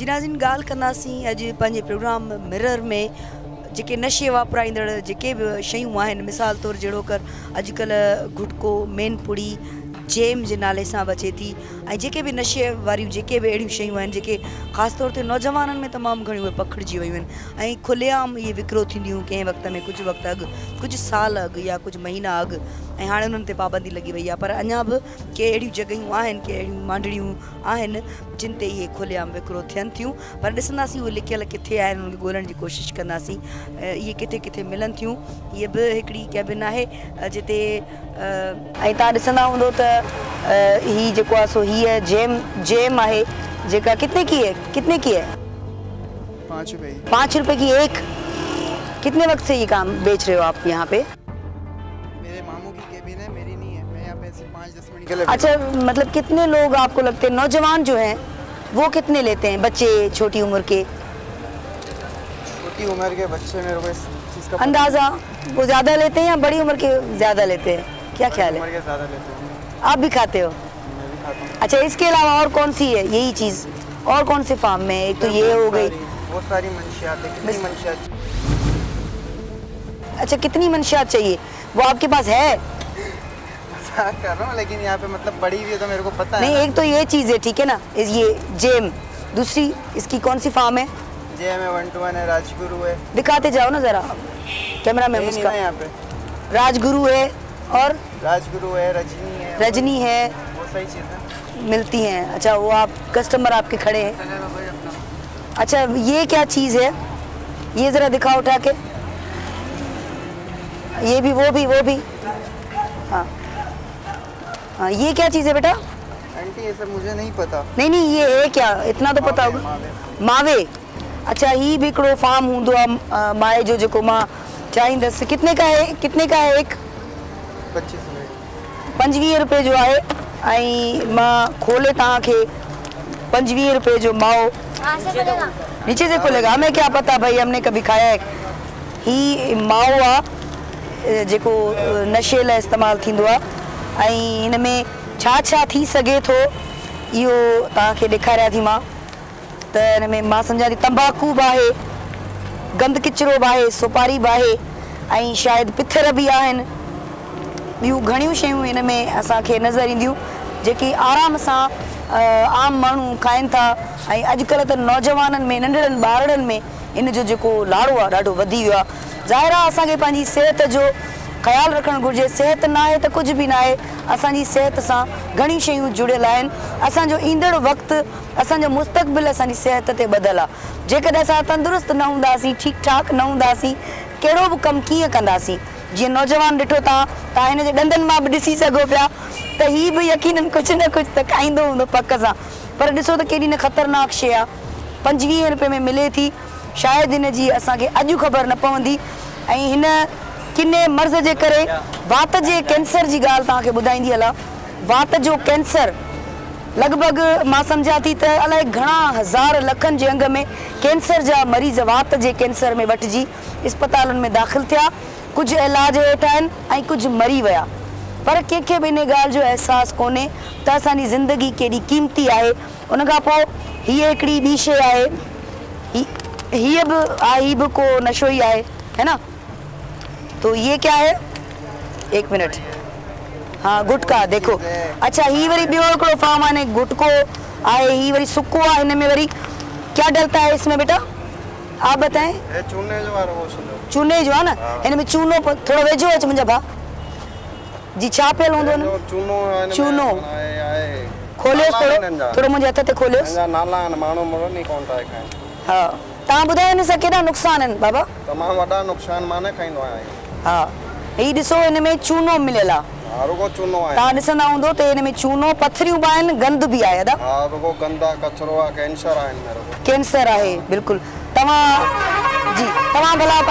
जी नाज़रीन ॻाल्हि कंदासीं अॼु पंहिंजे प्रोग्राम मिरर में जेके नशे वापराईंदड़ जेके बि शयूं आहिनि मिसाल तौरु जहिड़ो कर अॼुकल्ह गुटको मेन पुड़ी जेम जे नाले सां बि अचे थी ऐं जेके बि नशे वारियूं जेके बि अहिड़ियूं शयूं आहिनि जेके ख़ासि तौर ते नौजवाननि में तमामु घणियूं उहे पखिड़िजी वियूं आहिनि ऐं खुलेआम इहे विकिरो थींदियूं कंहिं वक़्त में कुझु वक़्तु अॻु कुझु साल अॻु या कुझु महीना अॻु ऐं हाणे उन्हनि ते पाबंदी लॻी वई आहे पर अञा बि के अहिड़ियूं जॻहियूं आहिनि के अहिड़ियूं मांडड़ियूं आहिनि जिन ते इहे खुलेआम विकिरो थियनि थियूं पर ॾिसंदासीं उहे लिकियल किथे आहिनि उनखे ॻोल्हण जी कोशिशि कंदासीं इहे किथे किथे मिलनि थियूं इहे बि हिकिड़ी कैबिन आहे जिते ऐं तव्हां ॾिसंदा हूंदो त हीअ जेको आहे सो हीअ जेम आहे जेका कितने की है 5 रुपए 5 रुपए की एक कितने वक्त से ये काम बेच रहे हो आप यहाँ पे मेरे मामू की केबिन है मेरी नहीं है मैं यहाँ पे सिर्फ 5-10 मिनट के लिए अच्छा मतलब कितने लोग आपको लगते हैं नौजवान जो हैं वो कितने लेते हैं बच्चे छोटी उम्र के छोटी उम्र के बच्चे मेरे को इस चीज़ का अंदाजा वो ज़्यादा लेते हैं या बड़ी उम्र के ज़्यादा लेते हैं क्या ख्याल है उम्र के ज़्यादा लेते हैं आप भी खाते हो मैं भी खाता हूँ अच्छा इसके अलावा और कौन सी है यही चीज़ और कौन से फार्म में एक तो ये हो गई बहुत सारी मंशियात है कितनी मंशियात अच्छा कितनी मंशियात चाहिए वो आपके पास है मजाक कर रहा हूँ लेकिन यहाँ पे मतलब बड़ी हुई है तो मेरे को पता है नहीं एक तो ये चीज़ है ठीक है ना ये जेम दूसरी इसकी कौन सी फार्म है जेम है 1-2-1 है राजगुरु है दिखाते जाओ ना ज़रा कैमरा में उसका यहाँ पे राजगुरु है और राजगुरु है रजनी है वो सही चीज़ है मिलती हैं अच्छा वो आप कस्टमर आपके खड़े हैं अच्छा ये क्या चीज़ है ये ज़रा दिखाओ उठा के ये भी वो भी हाँ हाँ ये क्या चीज़ है बेटा आंटी ये सब मुझे नहीं पता नहीं ये है क्या इतना तो पता होगा मावे अच्छा ही भी हिकिड़ो फार्म हूंदो आहे माए जो जेको मां चाहींदसि कितने का है एक 25 रुपए जो आहे ऐं मां खोले तव्हांखे 25 रुपए जो माओ नीचे से खुलेगा हमें क्या पता भाई हमने कभी खाया है ही माओ आहे जेको नशे लाइ इस्तेमालु थींदो आहे ऐं हिन में छा थी सघे थो इहो तव्हांखे ॾेखारियां थी मां त हिन में मां सम्झां थी तंबाकू बि आहे गंद किचिरो बि आहे सुपारी बि आहे ऐं शायदि पिथर बि आहिनि ॿियूं घणियूं शयूं हिन में असांखे नज़र ईंदियूं जेकी आराम सां आम माण्हू खाइनि था ऐं अॼुकल्ह त नौजवाननि में नंढड़नि ॿारनि में इन जो जेको लाड़ो आहे ॾाढो वधी वियो आहे ज़ाहिर आहे असांखे पंहिंजी सिहत जो ख़्यालु रखणु घुरिजे सिहत न आहे त कुझु बि न आहे असांजी सिहत सां घणी शयूं जुड़ियल आहिनि असांजो ईंदड़ वक़्तु असांजो मुस्तक़बिल असांजी सिहत ते ॿधल आहे जेकॾहिं असां तंदुरुस्त न हूंदासीं ठीकु ठाक न हूंदासीं कहिड़ो बि कमु कीअं कंदासीं जीअं नौजवान ॾिठो तव्हां हिन जे ॾंदनि मां बि ॾिसी सघो पिया त हीअ बि यकीननि कुझु न कुझु त खाईंदो हूंदो पक सां पर ॾिसो त केॾी न ख़तरनाक शइ आहे 25 रुपए में मिले थी शायदि हिन जी असांखे अॼु ख़बर न पवंदी ऐं हिन किने मर्ज़ जे करे वात जे कैंसर जी ॻाल्हि तव्हांखे ॿुधाईंदी हलां वात जो कैंसर लॻभॻि मां सम्झां थी त अलाए घणा हज़ार लखनि जे अंग में कैंसर जा मरीज़ वात जे कैंसर में वठिजी इस्पतालुनि में दाख़िल थिया कुझु इलाज हेठि आहिनि ऐं कुझु मरी विया पर कंहिंखे बि इन ॻाल्हि जो अहसासु कोन्हे त असांजी ज़िंदगी केॾी क़ीमती आहे उन खां पोइ हीअ हिकिड़ी ॿी शइ आहे हीअ बि को नशो ई आहे है ना तो ये क्या है एक मिनट हाँ गुटका देखो अच्छा ही वरी ॿियो हिकिड़ो फार्म आहे गुटको आहे ही वरी सुको आहे हिन में वरी क्या डलता है इसमें बेटा आप बताएं चूने जो आहे न हिन में चूनो थोरो वेझो अच मुंहिंजा भाउ जी छा पियल हूंदो न चूनो खोलियोसि थोरो मुंहिंजे हथ ते खोलियोसि हा तव्हां ॿुधायो हिन सां केॾा नुक़सान आहिनि बाबा तमामु वॾा नुक़सान मां न खाईंदो आहियां हा ही ॾिसो हिन में चूनो मिलियल आहे रुगो चूनो आहे तव्हां ॾिसंदा हूंदो त हिन में चूनो पथरियूं बि आहिनि गंद बि आहे दादा हा रुगो गंद आहे कचरो आहे कैंसर आहे हिन में कैंसर आहे बिल्कुलु तव्हां भला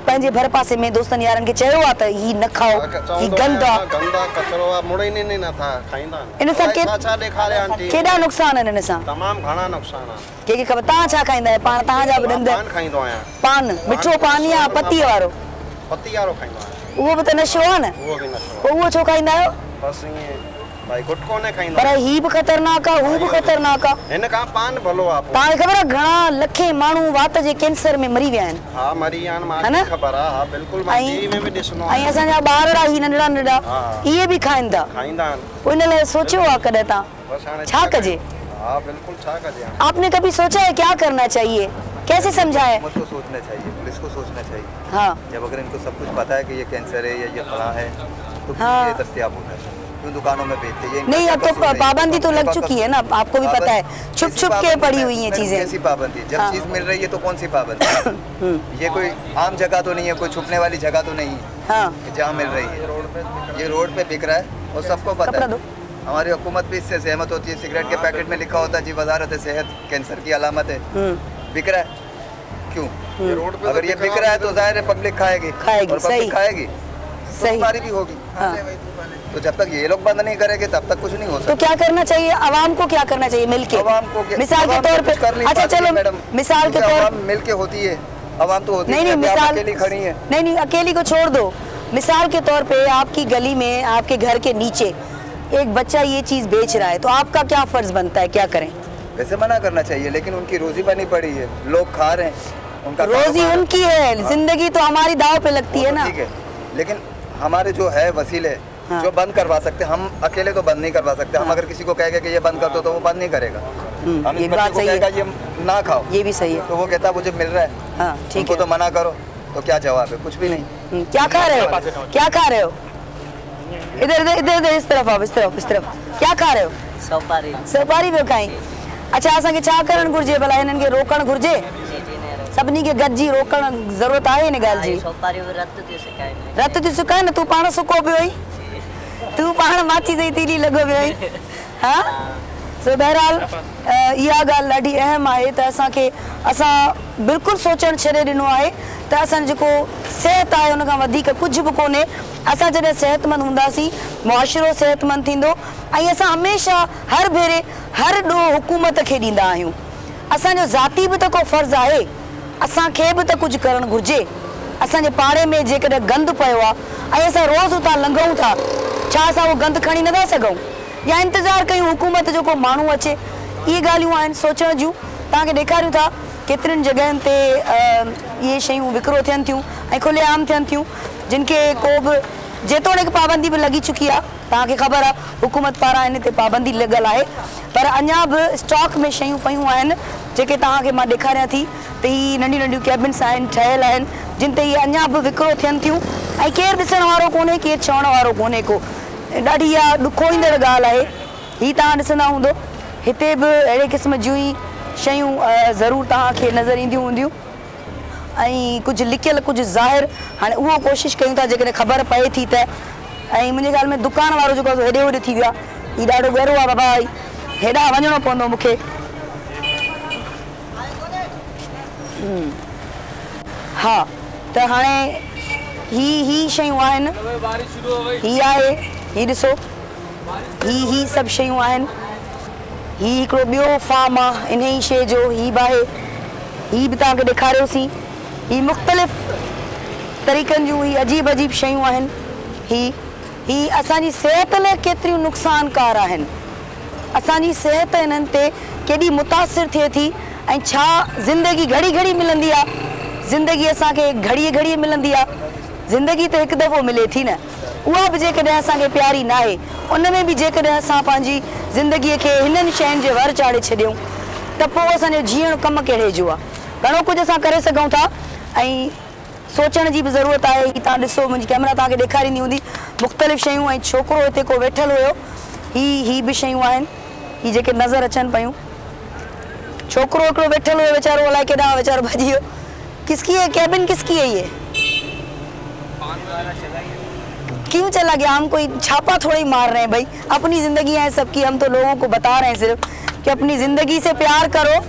पंहिंजे भर पासे में दोस्तनि यारनि खे चयो आहे त ही न खाओ ही गंद आहे कचरो आहे मुड़े ने नथा खाईंदा इन सां छा ॾेखारिया आंटी केॾा नुक़सान आहिनि इन सां तमामु घणा नुक़सान आहे कंहिंखे ख़बर तव्हां छा खाईंदा आहियो पाण तव्हांजा बि ॾंद पान खाईंदो आहियां पान मिठो पान या पतीअ वारो पती वारो खाईंदो आहियां उहो बि त नशो आहे न उहो बि नशो पोइ उहो छो खाईंदा आहियो बसि ईअं भाई गुटको ने खाइंदो पर ही भी खतरनाक आहे, हू भी खतरनाक आहे। इन का पान भलो आप तव्हांखे ख़बर आहे घणा लखे माण्हू वात जे कैंसर में मरी विया आहिनि। हां मरी आन मां है ना? खबर आहे। हां बिल्कुल मां टीवी में भी ॾिसनो ऐं असांजा ॿारड़ा ही नंढड़ा नंढड़ा इहे भी खाइनि था। खाइंदा आहिनि। पोइ इन लाइ सोचियो आहे कॾहिं तव्हां बस हाणे छा कजे? हां बिल्कुल छा कजे? आपने कभी सोचा है क्या करना चाहिए, कैसे समझाए? मुझको सोचना चाहिए, पुलिस को सोचना चाहिए। हाँ जब अगर इनको सब कुछ पता है कि ये कैंसर है या ये फला है तो हाँ। ये दस्तयाब होना है। क्यों दुकानों में बेचते हैं? नहीं, अब तो पाबंदी तो लग चुकी है ना, आपको भी पता है, छुप छुप के पड़ी हुई हैं चीजें। कैसी पाबंदी? जब चीज मिल रही है तो कौन सी पाबंदी? ये कोई आम जगह तो नहीं है, कोई छुपने वाली जगह तो नहीं है हाँ जहाँ मिल रही है। ये रोड पे बिक रहा है और सबको पता है। हमारी हुकूमत भी इससे सहमत होती है। सिगरेट के पैकेट में लिखा होता है जी वजारत सेहत कैंसर की अलामत है। बिक रहा है क्यों? अगर ये बिक रहा है तो जाहिर है पब्लिक खाएगी और पब्लिक खाएगी, सही भी होगी। तो जब तक ये लोग बंद नहीं करेंगे तब तक कुछ नहीं हो सकता। तो क्या करना चाहिए आवाम को, क्या करना चाहिए मिलके? आवाम को मिसाल के तौर पे, अच्छा चलो मिसाल के तौर मिलके होती है, आवाम तो होती नहीं है, मिसाल अकेली खड़ी है। नहीं अकेली को छोड़ दो। मिसाल के तौर पे आपकी गली में, आपके घर के नीचे एक बच्चा ये चीज बेच रहा है, तो आपका क्या फर्ज बनता है, क्या करें? वैसे मना करना चाहिए, लेकिन उनकी रोजी बनी पड़ी है, लोग खा रहे हैं, उनका रोजी उनकी है, जिंदगी तो हमारी दाव पे लगती है ना। ठीक है, लेकिन हमारे जो है वसीले जो बंद करवा सकते, हम अकेले तो बंद नहीं करवा सकते। हम अगर किसी को कहेंगे कि ये बंद कर दो तो वो बंद नहीं करेगा। हम ये बात सही है, ये ना खाओ, ये भी सही है, तो वो कहता मुझे मिल रहा है, हाँ ठीक है, तो मना करो, तो क्या जवाब है? कुछ भी नहीं। क्या खा रहे हो, क्या खा रहे हो? इधर इधर इधर इधर इस तरफ आओ, इस तरफ इस तरफ। क्या खा रहे हो? सोपारी। सोपारी पियो खाई? अच्छा असांखे छा करणु घुरिजे भला, हिननि खे रोकणु घुरिजे? सभिनी खे गॾिजी रोकण ज़रूरत आहे हिन ॻाल्हि जी? सोपारी रत थी सुकाए, रत थी सुकाए न, तूं पाण सुको पियो ई, तूं पाण माची जी तीली लॻो पियो ई। हाँ सो बहरहाल इहा ॻाल्हि ॾाढी अहम आहे त असां बिल्कुलु सोचणु छॾे ॾिनो आहे त असां जेको सिहत आहे उन खां वधीक कुझु बि कोन्हे। असां जॾहिं सिहतमंद हूंदासीं मुआशिरो सिहतमंद थींदो ऐं असां हमेशह हर भेरे हर ॾोह हुकूमत खे ॾींदा आहियूं। असांजो ज़ाती बि त को फ़र्ज़ु आहे, असांखे बि त कुझु करणु घुरिजे। असांजे पाड़े में जेकॾहिं गंदु पियो आहे ऐं असां रोज़ उतां लंघूं था, छा असां उहो गंदु खणी नथा सघूं या इंतज़ारु कयूं हुकूमत जो को माण्हू अचे? इहे ॻाल्हियूं आहिनि सोचण जूं। तव्हांखे ॾेखारियूं था केतिरनि जॻहियुनि ते इहे शयूं विकिरो थियनि थियूं ऐं खुलेआम थियनि थियूं, जिन खे को बि जेतोणीकि पाबंदी बि लॻी चुकी आहे। तव्हांखे ख़बर आहे हुकूमत पारां हिन ते पाबंदी लॻल आहे, पर अञा बि स्टॉक में शयूं पयूं आहिनि जेके तव्हांखे मां ॾेखारियां थी त हीअ नंढियूं नंढियूं कैबिन्स आहिनि, ठहियल आहिनि, जिन ते इहे अञा बि विकिरो थियनि थियूं ऐं केरु ॾिसण वारो कोन्हे, केरु चवण वारो कोन्हे को। ॾाढी इहा ॾुखोईंदड़ ॻाल्हि आहे। हीअ तव्हां ॾिसंदा हूंदो हिते बि अहिड़े क़िस्म जूं ई शयूं ज़रूरु तव्हांखे नज़र ईंदियूं हूंदियूं ऐं कुझु लिकियल कुझु ज़ाहिर। हाणे उहो कोशिशि कयूं था जेकॾहिं ख़बर पए थी त। ऐं मुंहिंजे ख़्याल में दुकान वारो जेको आहे हेॾे होॾे थी वियो आहे, हीउ ॾाढो ॻरो आहे बाबा, हेॾा वञिणो पवंदो मूंखे। हा त हाणे ही शयूं आहिनि, ही आहे, ही ॾिसो, ही सभु शयूं आहिनि। ही हिकिड़ो ॿियो फार्म आहे इन ई शइ जो, ही बि आहे, ही बि तव्हांखे ॾेखारियोसीं। ही मुख़्तलिफ़ तरीक़नि जूं ही अजीब अजीब शयूं आहिनि। ही असांजी सिहत लाइ केतिरियूं नुक़सानकार आहिनि, असांजी सिहत इन्हनि ते केॾी मुतासिर थिए थी ऐं छा ज़िंदगी घड़ी घड़ी मिलंदी आहे। ज़िंदगी असांखे घड़ीअ घड़ीअ मिलंदी आहे, ज़िंदगी त हिकु दफ़ो मिले थी न, उहा बि जेकॾहिं असांखे प्यारी न आहे, उन में बि जेकॾहिं असां पंहिंजी ज़िंदगीअ खे हिननि शयुनि जे वर चाढ़े छॾियूं त पोइ असांजो जीअण कमु कहिड़े जो आहे। घणो कुझु असां करे सघूं था ऐं सोचण जी बि ज़रूरत आहे। ही तव्हां ॾिसो, मुंहिंजी कैमरा तव्हांखे ॾेखारींदी हूंदी मुख़्तलिफ़ शयूं, ऐं छोकिरो हिते को वेठल हुयो, ही बि शयूं आहिनि, ही जेके नज़र अचनि पियूं। छोकिरो हिकिड़ो वेठल हुयो वीचारो, अलाए केॾांहुं वीचारो भॼी वियो। किसकी है कैबिन, किसकी है ये? क्यों चला गया? हम कोई छापा थोड़ी मार रहे हैं भाई, अपनी जिंदगी है सबकी, हम तो लोगों को बता रहे हैं सिर्फ कि अपनी जिंदगी से प्यार करो,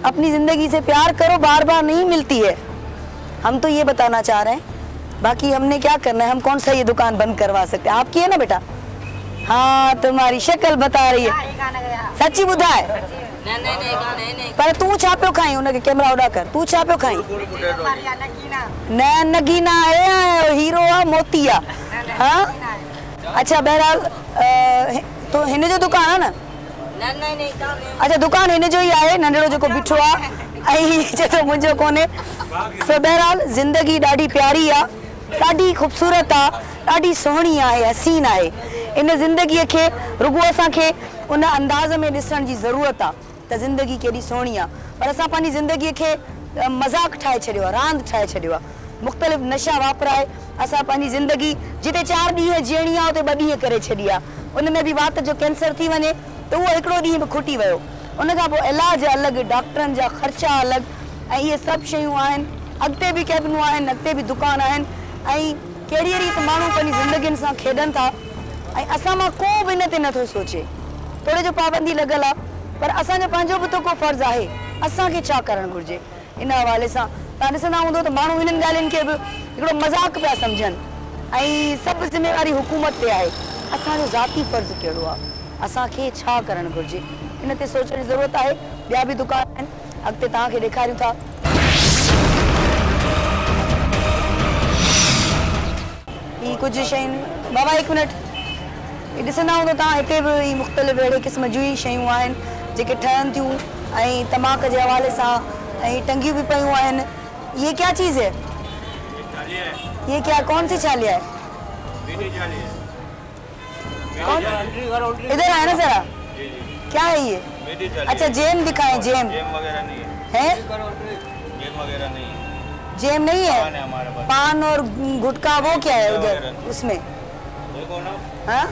अपनी जिंदगी से प्यार करो, बार बार नहीं मिलती है। हम तो ये बताना चाह रहे हैं, बाकी हमने क्या करना है, हम कौन सा ये दुकान बंद करवा सकते हैं? आपकी है ना बेटा? हाँ तुम्हारी शक्ल बता रही है, सच्ची बुधा है। पर तू छा पियो खाई? उनके कैमरा उड़ा कर, तू छा पियो खाई? न नगीना है, हीरो आ, मोती आ। हाँ अच्छा बहरहाल तो हिन जो दुकान है ना? नहीं अच्छा दुकान हिन जो ही आहे, नंढड़ो जेको बीठो आहे ऐं चए मुंहिंजो कोन्हे। सो बहरहाल ज़िंदगी ॾाढी प्यारी आहे, ॾाढी ख़ूबसूरत आहे, ॾाढी सुहिणी आहे, हसीन आहे। इन ज़िंदगीअ खे रुॻो असांखे उन अंदाज़ में ॾिसण जी ज़रूरत आहे त ज़िंदगी केॾी सुहिणी आहे, पर असां पंहिंजी ज़िंदगीअ खे मज़ाक ठाहे छॾियो आहे, रांदि ठाहे छॾियो आहे, मुख़्तलिफ़ नशा वापराए असां पंहिंजी ज़िंदगी जिते 4 ॾींहं जीअणी आहे उते 2 ॾींहं करे छॾी आहे। उन में बि वात जो कैंसर थी वञे त उहो हिकिड़ो ॾींहुं बि खुटी वियो। उन खां पोइ इलाज अलॻि, डॉक्टरनि जा ख़र्चा अलॻि, ऐं इहे सभु शयूं आहिनि। अॻिते बि कैबिनूं आहिनि, अॻिते बि दुकान आहिनि, ऐं कहिड़ी रीति माण्हू पंहिंजी ज़िंदगियुनि सां खेॾनि था, ऐं असां मां को बि इन ते नथो सोचे। थोरे जो पाबंदी लॻल आहे, पर असांजो पंहिंजो बि त को फ़र्ज़ु आहे, असांखे छा करणु घुरिजे। इन हवाले सां तव्हां ॾिसंदा हूंदो त माण्हू हिननि ॻाल्हियुनि खे बि हिकिड़ो मज़ाक पिया सम्झनि, ऐं सभु ज़िम्मेवारी हुकूमत ते आहे। असांजो ज़ाती फ़र्ज़ु कहिड़ो आहे, असांखे छा करणु घुरिजे, इन ते सोचण जी ज़रूरत आहे। ॿिया बि दुकान आहिनि, अॻिते तव्हांखे ॾेखारियूं था। ही कुझु शयूं, बाबा 1 मिनट, ॾिसंदा हूंदो तव्हां हिते बि ही मुख़्तलिफ़ अहिड़े क़िस्म जूं ई शयूं आहिनि जेके ठहनि थियूं, ऐं तमाक जे हवाले सां, ऐं टंगियूं बि पयूं आहिनि। ये क्या चीज़ है? ये क्या, कौन सी छालिया है? इधर आए ना जरा, क्या है ये? अच्छा जेम दिखाएं, जेम वगैरह नहीं है? जेम वगैरह नहीं है, जेम नहीं है? हमारे पास पान और गुटखा वो क्या है उधर उसमें? देखो ना, हाँ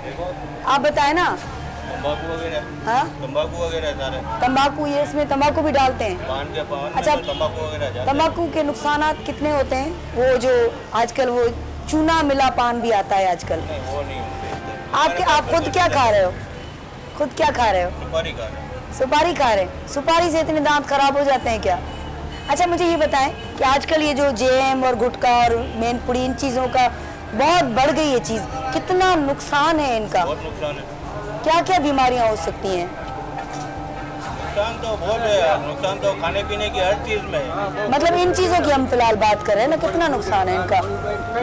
देखो आप बताए ना। तंबाकू वगैरह, हाँ तंबाकू वगैरह सारे, तंबाकू, ये इसमें तंबाकू भी डालते हैं? पान के पान अच्छा, में तो तंबाकू वगैरह जाते हैं। तंबाकू के नुकसानात कितने होते हैं? वो जो आजकल वो चूना मिला पान भी आता है आजकल, नहीं, वो नहीं होते। आप खुद क्या खा रहे हो? खुद क्या खा रहे हो? सुपारी खा रहे हैं। सुपारी खा रहे हैं? सुपारी से इतने दांत खराब हो जाते हैं क्या? अच्छा मुझे ये बताएं कि आजकल ये जो जेम और गुटखा और मेनपुरी, इन चीज़ों का बहुत बढ़ गई है चीज़, कितना नुकसान है इनका? बहुत नुकसान है। क्या क्या बीमारियां हो सकती हैं? नुकसान तो बहुत है, नुकसान तो खाने पीने की हर चीज़ में है। मतलब इन चीज़ों की हम फिलहाल बात कर रहे हैं ना, कितना नुकसान है इनका?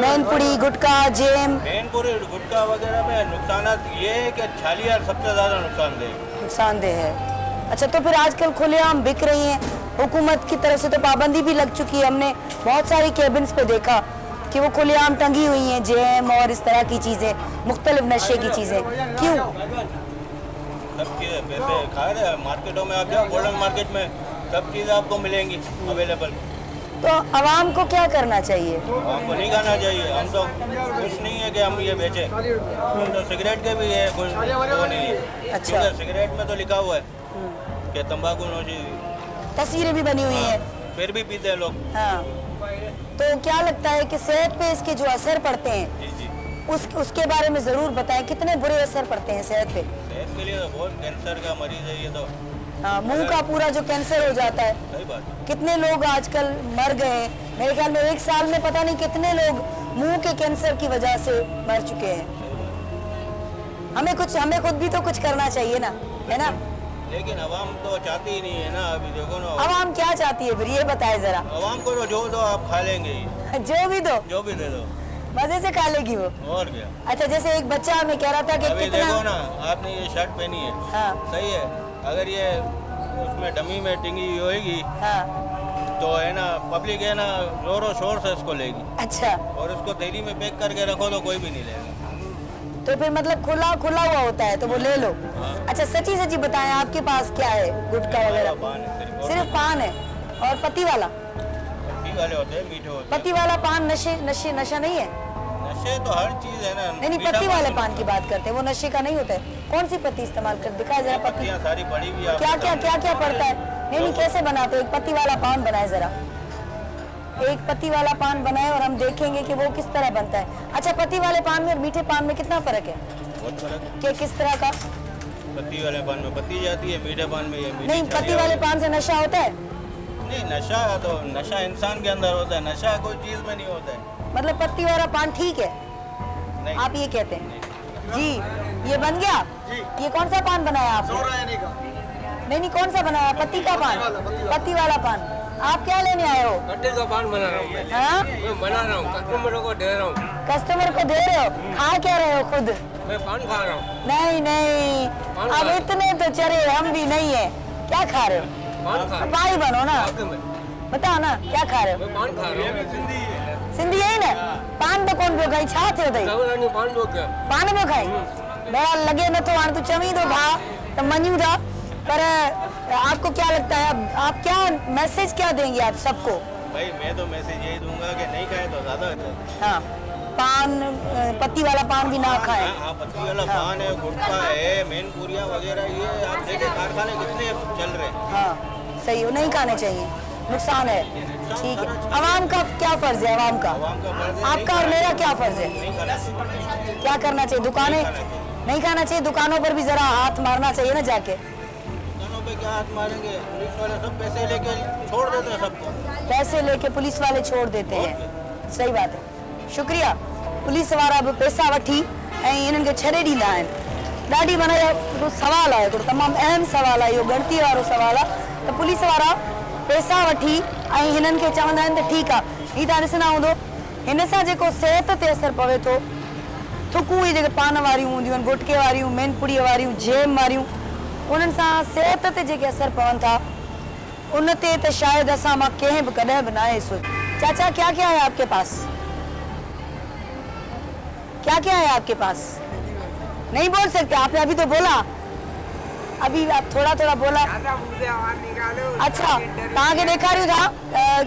मेनपुरी, गुटखा, जेम, मेनपुरी, गुटखा वगैरह में नुकसान ये है कि छालिया सबसे ज़्यादा नुकसानदेह है। अच्छा तो फिर आजकल खुलेआम बिक रही हैं, हुकूमत की तरफ से तो पाबंदी भी लग चुकी है। हमने बहुत सारी केबिन्स पे देखा कि वो खुलेआम टंगी हुई हैं जेम और इस तरह की चीज़ें, मुख्तलिफ नशे की चीज़ें। क्यों? सब चीज़ें पैसे खा रहे हैं। मार्केटों में आप जाओ, गोल्डन मार्केट में सब चीज़ें आपको मिलेंगी अवेलेबल। तो आवाम को क्या करना चाहिए? हमको नहीं खाना चाहिए। हम तो कुछ नहीं है कि हम ये बेचें, हम तो सिगरेट के भी है, कुछ वो नहीं है। अच्छा, सिगरेट में तो लिखा हुआ है कि तंबाकू नोशी, तस्वीरें भी बनी हुई हैं, फिर भी पीते हैं लोग। हाँ, तो क्या लगता है कि सेहत पे इसके जो असर पड़ते हैं, जी जी, उसके बारे में ज़रूर बताएं, कितने बुरे असर पड़ते हैं सेहत पे? सेहत के लिए तो बहुत, कैंसर का मरीज है ये तो। हाँ, मुंह का पूरा जो कैंसर हो जाता है। सही बात है। कितने लोग आजकल मर गए हैं, मेरे ख्याल में 1 साल में पता नहीं कितने लोग मुंह के कैंसर की वजह से मर चुके हैं। हमें खुद भी तो कुछ करना चाहिए ना, है ना? लेकिन अवाम तो चाहती ही नहीं है ना। अभी देखो ना, अवाम क्या चाहती है फिर, ये बताए जरा। अवाम को तो जो दो आप खा लेंगे ही। जो भी दो, जो भी दे दो, मजे से खा लेगी वो। और क्या। अच्छा जैसे एक बच्चा हमें कह रहा था कि अभी कितना, देखो ना, आपने ये शर्ट पहनी है, हाँ सही है, अगर ये उसमें डमी में टिंगी होगी हाँ, तो है ना, पब्लिक है ना जोरों शोर से इसको लेगी। अच्छा, और उसको थैली में पैक करके रखो तो कोई भी नहीं लेगा। तो फिर मतलब खुला हुआ होता है तो वो ले लो। अच्छा सच्ची सच्ची बताएं, आपके पास क्या है? गुटखा वगैरह? पान है, सिर्फ पान है। और पत्ती वाला? पत्ती वाले होते हैं, मीठे होते हैं। पत्ती वाला पान नशा नहीं है? नशे तो हर चीज है ना। नहीं, पत्ती वाले पान की बात करते हैं, वो नशे का नहीं होता है। कौन सी पत्ती इस्तेमाल कर, दिखाए जरा पत्ती। पत्तियां सारी पड़ी हुई है। क्या पड़ता है? नहीं, कैसे बनाते हो? एक पत्ती वाला पान बनाए जरा, एक पत्ती वाला पान बनाए और हम देखेंगे कि वो किस तरह बनता है। अच्छा, पत्ती वाले पान में और मीठे पान में कितना फर्क है? बहुत फर्क है। क्या, किस तरह का? पत्ती वाले पान में पत्ती जाती है, मीठे पान में ये नहीं, पत्ती वाले पान से नशा होता है? नहीं, नशा तो नशा इंसान के अंदर होता है, नशा कोई चीज में नहीं होता है। मतलब पत्ती वाला पान ठीक है, नहीं। आप ये कहते हैं? जी, ये बन गया। ये कौन सा पान बनाया आपने? नहीं, कौन सा बनाया? पत्ती का पान, पत्ती वाला पान। आप क्या लेने आए हो? कट्टे का पान बना रहा हूँ मैं। हाँ? मैं बना रहा हूँ, कस्टमरों को दे रहा हूँ। कस्टमर को दे रहे हो? खा क्या रहे हो खुद? मैं पान खा रहा हूँ। नहीं नहीं, अब इतने तो चरे हम भी नहीं है। क्या खा रहे हो? पान खा रहा भाई बनो ना, हूँ। बताओ ना क्या खा रहे हो? मैं पान खा रहा हूँ। सिंधी है ना? पान तो कौन पियो खाई? छा थियो तई? सवरानी पान पियो क्या? पान पियो खाई? बड़ा लगे न तो आन तू चमी दो भा तो मन्यू था, पर आपको क्या लगता है अब आप क्या मैसेज क्या देंगे आप सबको? भाई मैं तो मैसेज यही दूंगा कि नहीं खाए तो ज्यादा अच्छा है। हाँ, पान पत्ती वाला पान भी ना खाए। हाँ, पत्ती वाला पान है, गुटखा है, मेनपुरिया वगैरह, ये आप देखें कारखाने कितने चल रहे हैं। हाँ सही हो, नहीं खाने चाहिए, नुकसान है। ठीक है, आवाम का क्या फर्ज है? आवाम का, आपका और मेरा क्या फर्ज है? क्या करना चाहिए? दुकानें नहीं खाना चाहिए, दुकानों पर भी जरा हाथ मारना चाहिए ना जाके। दुकानों पे क्या हाथ मारेंगे? पुलिस वाले सब पैसे लेके छोड़ देते हैं सबको। पैसे लेके पुलिस वाले छोड़ देते हैं, सही बात है। शुक्रिया। पुलिस वारा भी पैसा वठी ऐं इन्हनि खे छॾे ॾींदा आहिनि। ॾाढी माना इहो सवाल आहे, हिकिड़ो तमामु अहम सवाल आहे, इहो गणती वारो सवाल आहे त पुलिस वारा पैसा वठी ऐं हिननि खे चवंदा आहिनि त ठीकु आहे। हीअ तव्हां ॾिसंदा हूंदो, हिन सां जेको सिहत ते असरु पवे थो, थुकूं इहे जेके पान वारियूं हूंदियूं आहिनि, गुटके वारियूं, मेनपुड़ीअ वारियूं, जेम वारियूं, उन्हनि सां सिहत ते जेके असरु पवनि था उन ते त शायदि असां मां कंहिं बि कॾहिं बि न आहे सोचियो। चाचा क्या क्या है आपके पास? क्या क्या है आपके पास? नहीं बोल सकते आपने, अभी तो बोला, अभी आप थोड़ा थोड़ा बोला। अच्छा तव्हां खे ॾेखारियूं था,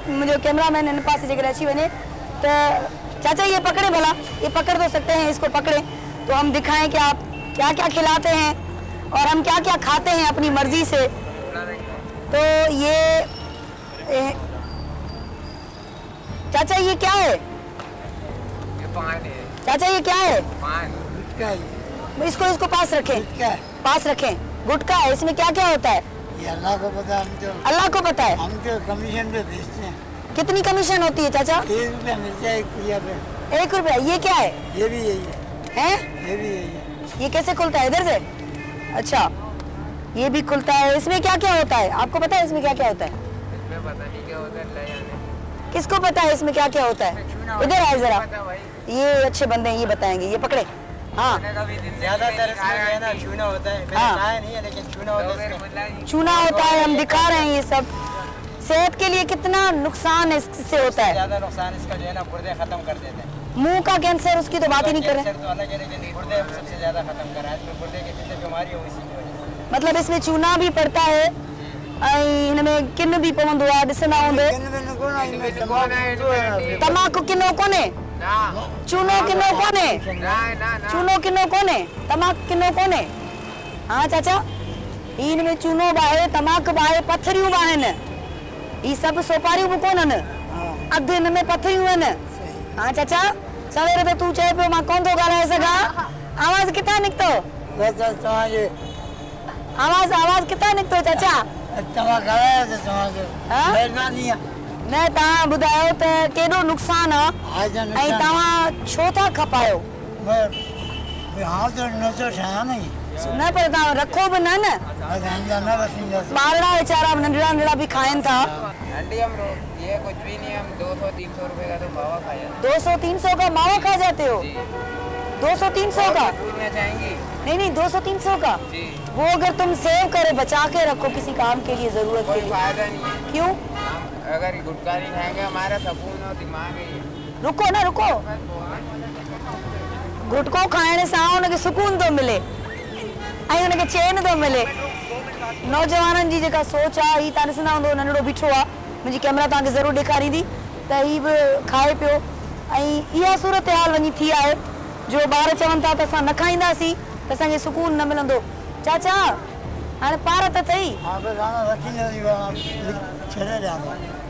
मुंहिंजो कैमरामैन हिन पासे जेकर अची वञे त चाचा ये पकड़े भला, ये पकड़ तो सकते हैं, इसको पकड़े तो हम दिखाएं कि आप क्या क्या खिलाते हैं और हम क्या क्या खाते हैं अपनी मर्जी से। तो ये चाचा ये क्या है? ये पान है। चाचा ये क्या है? पान। इसको पास रखें, पास रखें। गुटखा है, इसमें क्या क्या होता है? ये अल्लाह को पता है, अल्लाह को पता है। हम तो कमीशन पे बेचते हैं। कितनी कमीशन होती है चाचा? 1 रुपया मिलता है 1 रुपया पे। 1 रुपया। ये क्या है? ये भी यही है। हैं? ये भी यही है। ये कैसे खुलता है? इधर से? अच्छा ये भी खुलता है। इसमें क्या क्या होता है आपको पता है? इसमें क्या क्या होता है? इसमें पता नहीं क्या होता है, ले जाने। किसको पता है इसमें क्या क्या होता है? इधर आए जरा, ये अच्छे बंदे हैं, ये बताएंगे। ये पकड़े। हाँ ज्यादातर इसमें है ना चूना होता है। मैंने हाँ। खाया नहीं है लेकिन चूना होता है इसमें। चूना होता है, हम दिखा रहे हैं ये सब। सेहत के लिए कितना नुकसान इससे होता है? ज्यादा नुकसान इसका जो है ना, गुर्दे खत्म कर देते हैं। मुंह का कैंसर, उसकी तो बात ही नहीं कर रहे। कैंसर तो अलग है लेकिन गुर्दे सबसे ज्यादा खत्म कर रहा है। इसमें गुर्दे की जितनी बीमारी है इसी की वजह से। मतलब इसमें चूना भी पड़ता है, हिनमें किन भी पवंदो आहे, ॾिसंदा हूंदो। तमाकू किनो कोन्हे, चूनो किनो कोन्हे, चूनो किनो कोन्हे, तमाकू किनो कोन्हे। हाँ चाचा, हिनमें चूनो बि आहे, तमाकू बि आहे, पथरियूं बि आहिनि। ही सभु सोपारियूं बि कोन्हनि, अधु हिन में पथरियूं आहिनि। हाँ चाचा, सवेर त तूं चए पियो मां कोन थो ॻाल्हाए सघां, आवाज़ किथां निकितो? आवाज़ किथां निकितो चाचा? तव्हां ॻाल्हायो त तव्हांखे महिरबानी आहे। न तव्हां ॿुधायो त केॾो नुक़सानु आहे ऐं तव्हां छो था खपायो? हाँ तो नजर ठाहियां नहीं न पर तव्हां रखो बि न न, ॿारड़ा वीचारा नंढड़ा नंढड़ा भी खाइनि था। आंटी हम ये कुछ भी नहीं, हम 200-300 रुपए का तो मावा खा जाते 200-300 का मावा खा जाते हो? 200-300 का? पूछना चाहेंगी? नहीं 200-300 का। जी। वो अगर तुम सेव करे बचा के रखो किसी काम के लिए, जरूरत के कोई लिए। फायदा नहीं है। क्यों? हम अगर गुटखा नहीं खाएंगे हमारा सुकून और दिमाग है। रुको ना रुको, गुटको खाइण सां उनखे सुकून थो मिले ऐं उनखे चैन थो मिले। नौजवाननि जी जेका सोच आहे, ही तव्हां ॾिसंदा हूंदो, नंढड़ो बीठो आहे, मुंहिंजी कैमरा तव्हांखे ज़रूरु ॾेखारींदी त ही बि खाए पियो। ऐं इहा सूरत हाल वञी थी आहे जो ॿार चवनि था त असां न खाईंदासीं त असांखे सुकून न मिलंदो। चाचा हाणे पार त अथई,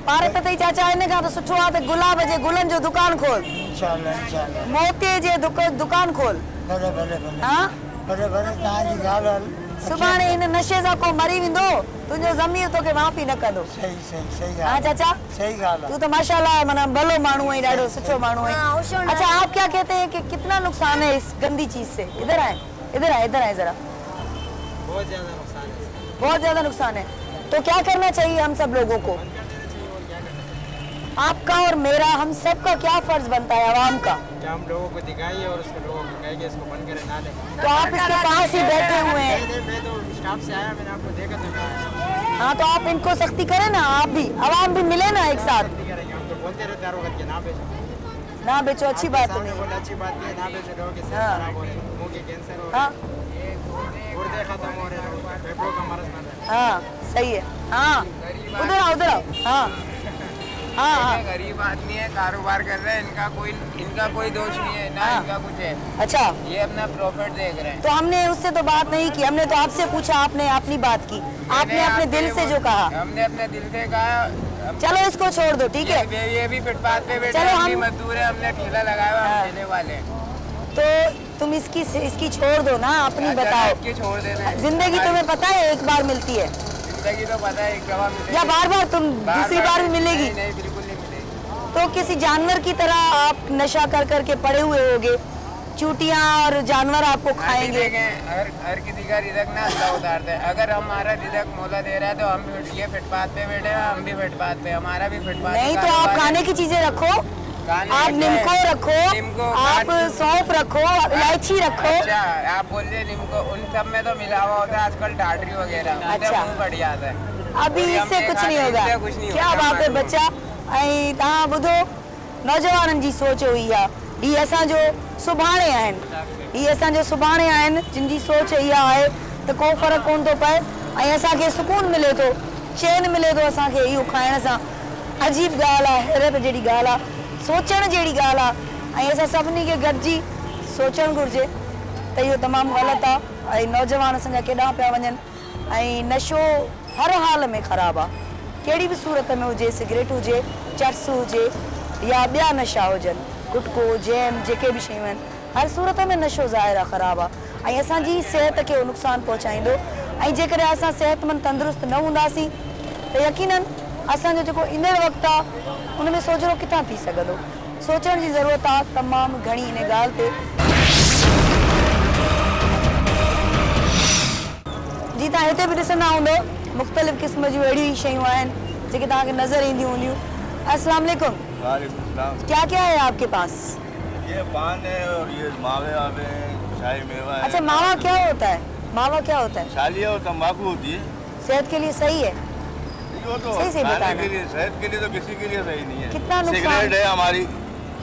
पार त अथई चाचा, इन खां त सुठो आहे त गुलाब जे गुलनि जो दुकान खोल, मोतीअ जे दुकान खोल। हाँ सुभाणे इन नशे सां को मरी वेंदो, तुंहिंजो ज़मीर तोखे माफ़ी न कंदो। हाँ चाचा, तू तो माशाल्लाह माना भलो माण्हू है, ॾाढो सुठो माण्हू है। अच्छा आप क्या कहते हैं कि कितना नुकसान है इस गंदी चीज से? इधर आए जरा। बहुत ज्यादा नुकसान है। बहुत ज्यादा नुकसान है। तो क्या करना चाहिए हम सब लोगों को? आपका और मेरा, हम सबका क्या फर्ज बनता है आवाम का? क्या हम लोगों को दिखाइए और उसको लोगों को कहेंगे इसको बंद करे ना ले। तो आप इसके पास ही बैठे हुए हैं। मैं तो स्टाफ से आया, मैंने आपको देखा तो मैं आया। हाँ तो आप इनको सख्ती करें ना, आप भी आवाम भी मिले ना एक साथ। हम तो बोलते रहते हैं रोकत के ना बेचो, ना बेचो, अच्छी बात तो नहीं। बोले अच्छी बात नहीं है, ना बेचो, लोगों के हाँ। खराब हो रहे हैं, मुंह के कैंसर हो रहे हाँ हैं, गुर्दे खत्म हो रहे हैं, फेफड़ों का मर्ज बन रहा है। हाँ सही है। हाँ उधर आओ, उधर आओ। हाँ हाँ हाँ गरीब आदमी है, कारोबार कर रहे हैं, इनका कोई दोष नहीं है ना, हाँ। इनका कुछ है। अच्छा, ये अपना प्रॉफिट देख रहे हैं। तो हमने उससे तो बात नहीं की, हमने तो आपसे पूछा, आपने अपनी बात की, आपने अपने दिल से जो कहा। हमने अपने दिल से कहा। चलो इसको छोड़ दो, ठीक है। ये भी फुटपाथ पे बैठे, चलो हम भी हम- मजदूर है, हमने ठेला लगाया हुआ, हाँ। हम देने वाले हैं। तो तुम इसकी छोड़ दो ना, अपनी बताओ। इसकी छोड़ देना है। जिंदगी तुम्हें पता है एक बार मिलती है, जिंदगी तो पता है एक दफा मिलेगी। या बार बार तुम दूसरी बार भी मिलेगी? नहीं, नहीं बिल्कुल नहीं मिलेगी। तो किसी जानवर की तरह आप नशा कर करके पड़े हुए होगे, चूटियां और जानवर आपको खाएंगे। हर किसी का रिज़्क ना अल्लाह उतारता है। अगर हमारा रिज़्क मौला दे रहा है तो हम भी ये फुटपाथ पे बैठे हैं, हम भी फुटपाथ पे, हमारा भी फुटपाथ। नहीं तो आप खाने की चीजें रखो, आप नीमको रखो, आप सौंफ रखो, इलायची रखो। अच्छा, आप बोल रहे नीमको, उन सब में तो मिला हुआ होता है आजकल टाटरी वगैरह। अच्छा। मुंह बढ़ जाता है। अभी और इससे हमने कुछ कहा नहीं कि होगा। इससे कुछ नहीं क्या होगा, बात है मालूम। बच्चा, ऐं तव्हां ॿुधो, नौजवाननि जी सोच हुई आहे, ही असांजो सुभाणे आहिनि, ही असांजो सुभाणे आहिनि, जिन जी सोच इहा आहे त को फ़र्क़ु कोन थो पए ऐं असांखे सुकून मिले थो, चैन मिले थो असांखे इहो खाइण सां। अजीब ॻाल्हि आहे, हैरत जहिड़ी ॻाल्हि आहे, सोचण जहिड़ी ॻाल्हि आहे, ऐं असां सभिनी खे गॾिजी सोचणु घुरिजे त इहो तमामु ग़लति आहे। ऐं नौजवान असांजा केॾांहुं पिया वञनि, ऐं नशो हर हाल में ख़राबु आहे, कहिड़ी बि सूरत में हुजे, सिगरेट हुजे, चर्स हुजे या ॿिया नशा हुजनि, गुटको, जैम, जेके बि शयूं आहिनि, हर सूरत में नशो ज़ाहिर आहे ख़राबु आहे ऐं असांजी सिहत खे उहो नुक़सानु पहुचाईंदो। ऐं जेकॾहिं असां सिहतमंद तंदुरुस्त न हूंदासीं त यकीनन असांजो जेको ईंदड़ वक़्तु आहे उन में सोचणो किथां थी सघंदो। सोचण जी ज़रूरत आहे तमामु घणी इन ॻाल्हि ते। जी तव्हां हिते बि ॾिसंदा हूंदो, मुख़्तलिफ़ क़िस्म जूं अहिड़ियूं शयूं आहिनि जेके तव्हांखे नज़र ईंदियूं हूंदियूं। अस्सलाम वालेकुम। वालेकुम सलाम। क्या क्या है आपके पास? ये पान है और ये मावे वावे हैं, शाही मेवा है। अच्छा, मावा क्या होता है? मावा क्या होता है? छालिया और तंबाकू होती है। सेहत के लिए सही है? वो तो सही से खाने बताना। के लिए, सेहत के लिए तो किसी के लिए सही नहीं है। कितना नुकसान? सिगरेट है हमारी,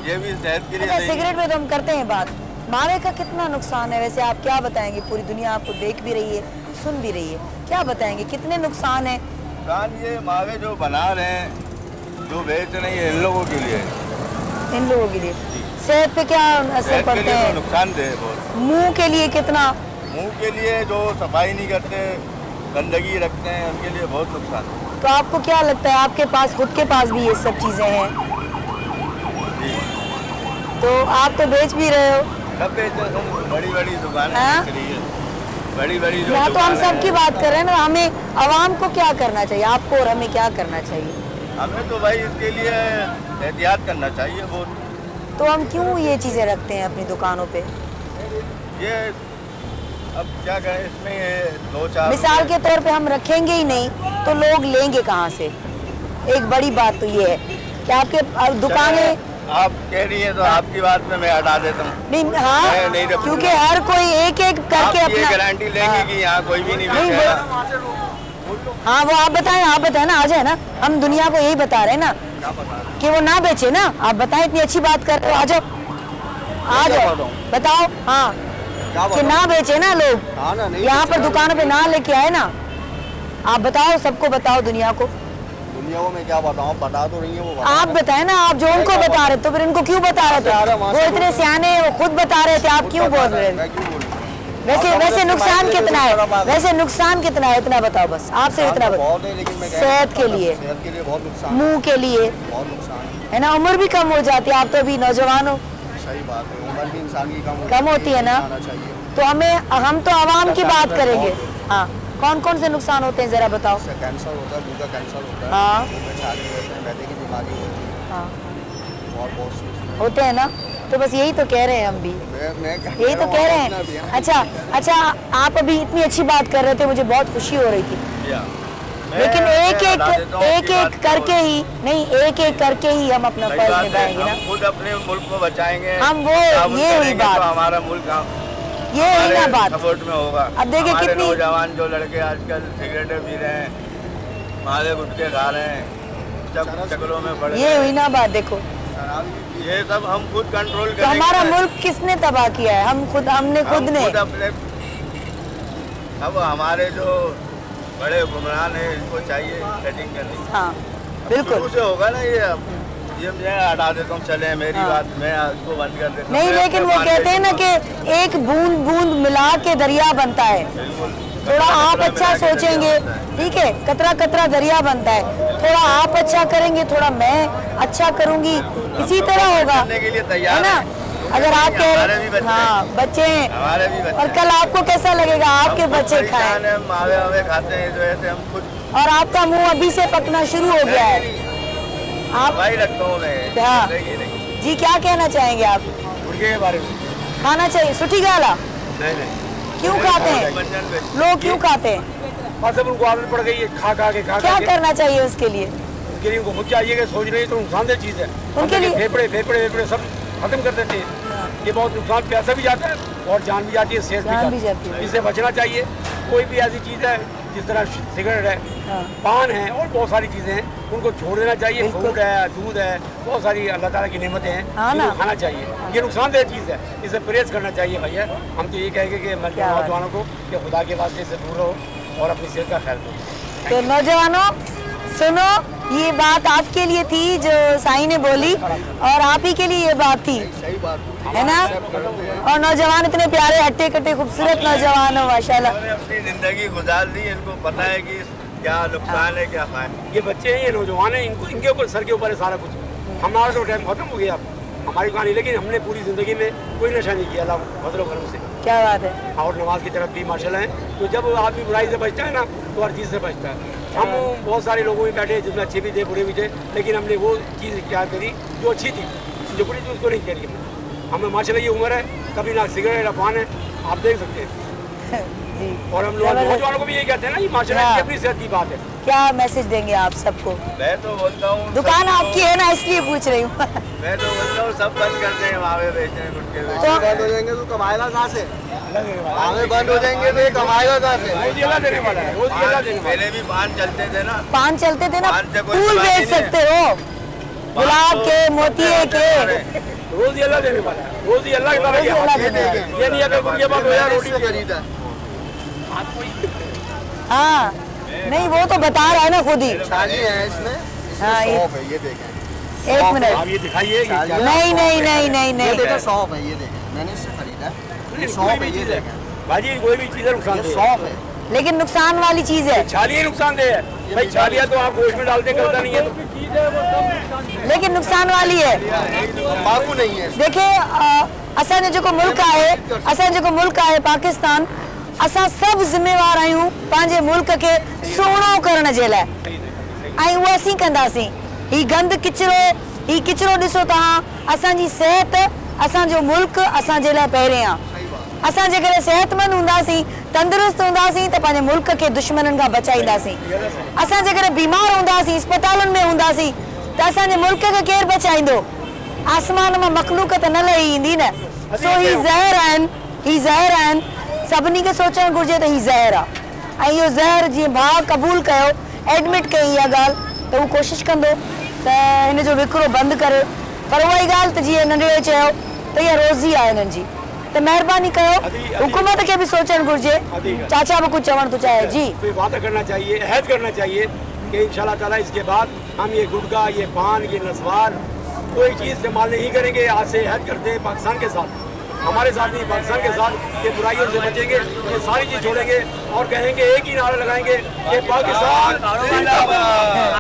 ये भी सेहत के लिए अच्छा, सही सिगरेट में तो हम करते हैं बात, मावे का कितना नुकसान है वैसे आप क्या बताएंगे? पूरी दुनिया आपको देख भी रही है, सुन भी रही है, क्या बताएंगे कितने नुकसान है? नुकसान ये मावे जो बना रहे हैं, जो बेच रहे हैं, इन लोगों के लिए है। इन लोगों के लिए सेहत पे क्या असर सेहत के पड़ते लिए तो हैं? नुकसानदेह है बहुत। मुंह के लिए कितना? मुंह के लिए जो सफाई नहीं करते, गंदगी रखते हैं, उनके लिए बहुत नुकसान है। तो आपको क्या लगता है, आपके पास खुद के पास भी ये सब चीजें हैं, जी। तो आप तो बेच भी रहे हो? सब बेचते हैं, बड़ी बड़ी दुकानें हाँ? बेच रही है, बड़ी बड़ी जो यहाँ तो हम दुकानें सब की हैं। बात कर रहे हैं ना, हमें आवाम को क्या करना चाहिए, आपको और हमें क्या करना चाहिए? हमें तो भाई इसके लिए एहतियात करना चाहिए बहुत। तो हम क्यों ये चीज़ें रखते हैं अपनी दुकानों पे? ये अब क्या करें, इसमें ये 2-4 मिसाल के तौर पे हम रखेंगे ही नहीं तो लोग लेंगे कहाँ से? एक बड़ी बात तो ये है कि आपके दुकानें, आप कह रही हैं तो आपकी बात में मैं हटा देता हूँ। नहीं मैं हाँ, नहीं रखूंगा। क्योंकि हर कोई एक एक आप करके ये अपना गारंटी लेंगे कि यहाँ कोई भी नहीं नहीं, बेचेगा? हाँ वो आप बताएं ना, आ जाए ना, हम दुनिया को यही बता रहे हैं ना कि वो ना बेचे ना। आप बताएं, इतनी अच्छी बात कर रहे हो, आ जाओ आ जाओ, बताओ। हाँ कि ना बेचे ना लोग, यहाँ पर दुकानों पे ना लेके आए ना। आप बताओ, सबको बताओ, दुनिया को। दुनिया को मैं क्या बताऊँ, बता तो रही है वो। आप बताएं ना, आप जो उनको बता रहे तो फिर इनको क्यों बता रहे थे? वो इतने सियाने, वो खुद बता रहे थे, आप क्यों बोल रहे थे? वैसे नुकसान कितना है, वैसे नुकसान कितना है, इतना बताओ बस, आपसे इतना बताओ। सेहत के लिए, बहुत नुकसान, मुंह के लिए बहुत नुकसान है ना, उम्र भी कम हो जाती है, आप तो अभी नौजवान हो। सही बात है, उम्र भी इंसान की कम होती है ना, तो हम तो आवाम की बात करेंगे। हाँ, कौन कौन से नुकसान होते हैं जरा बताओ। कैंसर होता है, दूध का कैंसर होता है, हाँ मैदे की बीमारी होती है, हाँ और बहुत सी होते हैं ना, तो बस यही तो कह रहे हैं हम भी, यही तो कह रहे हैं। अच्छा, आप अभी इतनी अच्छी बात कर रहे थे, मुझे बहुत खुशी हो रही थी। लेकिन एक एक करके ही नहीं, एक एक करके ही हम अपना फर्ज निभाएंगे ना। खुद अपने मुल्क को बचाएंगे हम वो ये हुई बात, तो हमारा मुल्क ये हुई ना बात सपोर्ट में होगा। अब देखिए कितनी नौजवान जो लड़के आजकल सिगरेटें पी रहे हैं, माले गुटखे खा रहे हैं, चक्करों में पड़, ये हुई ना बात। देखो ये सब हम खुद कंट्रोल करेंगे। तो हमारा मुल्क किसने तबाह किया है? हमने खुद ने। अब हमारे जो बड़े हुक्मरान हैं इनको चाहिए सेटिंग करनी। हाँ बिल्कुल से होगा ना ये मैं हटा देता हूँ, चले मेरी बात, मैं इसको बंद कर देता हूँ। नहीं, लेकिन वो कहते हैं ना कि एक बूंद बूंद मिला के दरिया बनता है। थोड़ा आप अच्छा सोचेंगे, ठीक है, कतरा कतरा दरिया बनता है। थोड़ा आप अच्छा करेंगे, थोड़ा मैं अच्छा करूंगी, इसी तरह होगा, है ना? अगर आप कह रहे हाँ बच्चे हैं और कल आपको कैसा लगेगा आपके बच्चे खाएं, मावे खाते हैं जो ऐसे हम खुद, और आपका मुंह अभी से पकना शुरू हो गया है। आप भाई रखता हूँ मैं। क्या जी क्या कहना चाहेंगे आप? मुर्गे के बारे में खाना चाहिए, सुठी गाला नहीं क्यों खाते हैं लोग, क्यों खाते हैं? सब उनको आदत पड़ गई है खा के। क्या करना चाहिए उसके लिए? उनके लिए उनको चाहिए कि सोच रही तो नुकसानदेह चीज़ है। उनके लिए फेफड़े सब खत्म कर देते हैं। ये बहुत नुकसान, पैसा भी जाता है और जान भी जाती है, सेहत भी जाती है। इससे बचना चाहिए। कोई भी ऐसी चीज़ है जिस तरह सिगरेट है, पान है और बहुत सारी चीज़ें हैं, उनको छोड़ देना चाहिए। फ्रूट है, दूध है, बहुत सारी अल्लाह ताला की नेमतें हैं, इनको खाना चाहिए। ये नुकसानदेह चीज़ है, इसे परहेज करना चाहिए भैया। हम तो ये कहेंगे कि नौजवानों को कि खुदा के वास्ते से दूर रहो और अपनी सेहत का ख्याल करो। तो नौजवानों सुनो, ये बात आपके लिए थी जो साईं ने बोली, और आप ही के लिए ये बात थी, है ना? और नौजवान इतने प्यारे हट्टे कट्टे खूबसूरत नौजवान हो माशाल्लाह। अपनी जिंदगी गुजार दी, इनको पता है कि क्या नुकसान है क्या फायदा। ये बच्चे हैं, ये नौजवान हैं, इनको इनके ऊपर सर के ऊपर है सारा कुछ। हमारा तो टाइम खत्म हो गया हमारी कहानी, लेकिन हमने पूरी जिंदगी में कोई नशा नहीं किया, अल्लाह फजल करम से। क्या बात है। और नमाज की तरफ भी माशाल्लाह है। तो जब आदमी बुराई से बचता है ना तो हर चीज़ से बचता है। हम बहुत सारे लोगों में बैठे जिसमें अच्छे भी थे बुरे भी थे, लेकिन हमने वो चीज़ इख्तियार करी जो अच्छी थी, जो बुरी थी उसको नहीं करी। हमें माशाल्लाह ये उम्र है, कभी ना सिगरेट ना पान है, आप देख सकते हैं। और हम लोग नौजवानों को भी यही कहते हैं ना, ये माशाल्लाह अपनी सेहत की बात है। क्या मैसेज देंगे आप सबको? मैं तो बोलता हूँ, दुकान आपकी है ना इसलिए पूछ रही हूँ। मैं तो बोलता हूँ सब बंद करते हैं, मावे बेचने, गुटखे बेचने। बंद हो जाएंगे तो कमाएगा कहाँ से? मावे बंद हो जाएंगे तो ये कमाएगा कहाँ से? रोज अल्लाह देने वाला है, रोज अल्लाह देने। पहले भी पान चलते थे ना, पान चलते थे ना, फूल बेच सकते हो, गुलाब के, मोतिये के, रोज ही अल्लाह देने वाला है, रोज ही अल्लाह के तरह ये नहीं अगर उनके पास रोटी खरीदा। हाँ नहीं, वो तो बता रहा है ना खुद ही। है इसमें, हाँ ये देखें, एक मिनट, आप ये दिखाइए। नहीं नहीं नहीं नहीं नहीं, देखो सौंफ है, ये देखें, मैंने इससे खरीदा, ये सौंफ है, ये देखें भाजी, कोई भी चीज़ नुकसान दे, सौंफ है, लेकिन नुकसान वाली चीज है। छालिया नुकसान दे है भाई, छालिया तो आप गोश्त में डालते करता नहीं है, लेकिन नुकसान वाली है, तंबाकू नहीं है। देखिए असां जेको मुल्क आहे पाकिस्तान, असां सभु ज़िम्मेवार आहियूं पंहिंजे मुल्क खे सुहिणो करण जे लाइ, ऐं उहो असीं कंदासीं। ही गंद किचिरो ॾिसो तव्हां, असांजी सिहत, असांजो मुल्क असांजे लाइ पहिरें आहे। असां जेकॾहिं सेहतमंद हूंदासीं, तंदुरुस्त हूंदासीं त पंहिंजे मुल्क खे दुश्मननि खां बचाईंदासीं। असां जेकॾहिं बीमार हूंदासीं, अस्पतालुनि में हूंदासीं, त असांजे मुल्क खे केरु बचाईंदो? आसमान मां मखलूक त न लही ईंदी न। सो ही ज़हर आहिनि, सभिनी खे सोचणु घुरिजे त ही ज़हर आहे, ऐं इहो ज़हर जीअं भाउ क़बूल कयो, एडमिट कई इहा ॻाल्हि, त उहो कोशिशि कंदो त हिन जो विकिरो बंदि करे। पर उहा ई ॻाल्हि त जीअं नंढड़े चयो त इहा रोज़ी आहे हिननि जी, तो मेहरबानी करो, हुकूमत के भी सोचण घुर्जे। चाचा भी कुछ चवण तो चाहे जी? कोई वादा करना चाहिए, अहद करना चाहिए कि इंशाल्लाह ताला इसके बाद हम ये गुटखा, ये पान, ये नस्वार कोई चीज़ इस्तेमाल नहीं करेंगे। आज से अहद करते हैं पाकिस्तान के साथ, हमारे साथ नहीं, पाकिस्तान के साथ, ये बुराइयों से बचेंगे, ये सारी चीज़ छोड़ेंगे और कहेंगे, एक ही नारा लगाएंगे कि पाकिस्तान जिंदाबाद।